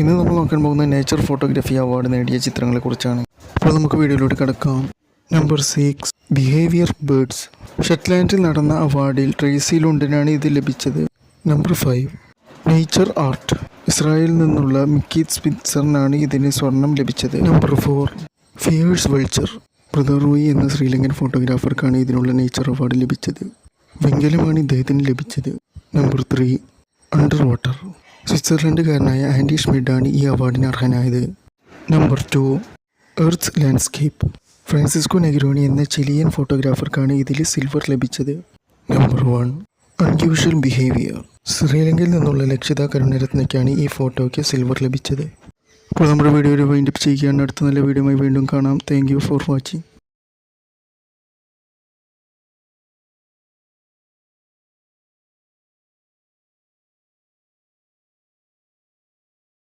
ഇന്ന് നമ്മൾ നോക്കാൻ പോകുന്ന നേച്ചർ ഫോട്ടോഗ്രാഫി അവാർഡ് നേടിയ ചിത്രങ്ങളെക്കുറിച്ചാണ്. അപ്പോൾ നമുക്ക് വീഡിയോയിലോട്ട് കിടക്കാം. Number 6 behaviour birds. ഷെറ്റ്ലാൻഡിൽ നടന്ന അവാർഡിൽ ട്രേസി ലുണ്ടനാണ് ഇത് ലഭിച്ചത്. Number 5 nature art. ഇസ്രായേലിൽ നിന്നുള്ള മിക്കി സ്പിറ്റ്സറിനാണ് ഇതിന് സ്വർണം ലഭിച്ചത്. Number 4 fierce vulture. ബ്രദർ റൂയി എന്ന ശ്രീലങ്കൻ ഫോട്ടോഗ്രാഫർക്കാണ് ഇതിനുള്ള നേച്ചർ അവാർഡ് ലഭിച്ചത്. വെങ്കലമാണ് ഇദ്ദേഹത്തിന് ലഭിച്ചത്. Number 3 under water. സ്വിറ്റ്സർലൻഡുകാരനായ ആൻഡി ഷ്മിഡാണ് ഈ അവാർഡിന് അർഹനായത്. Number 2 earth landscape. Francisco Negroni എന്ന ചിലിയൻ ഫോട്ടോഗ്രാഫർക്കാണ് ഇതിൽ സിൽവർ ലഭിച്ചത്. Number 1 unusual behaviour. ശ്രീലങ്കയിൽ നിന്നുള്ള ലക്ഷിത കരുണരത്നയ്ക്കാണ് ഈ ഫോട്ടോയ്ക്ക് സിൽവർ ലഭിച്ചത്. അപ്പോൾ നമ്മുടെ വീഡിയോ വൈൻഡപ്പ് ചെയ്യുകയാണ്. അടുത്ത നല്ല വീഡിയോയുമായി വീണ്ടും കാണാം. Thank you for watching.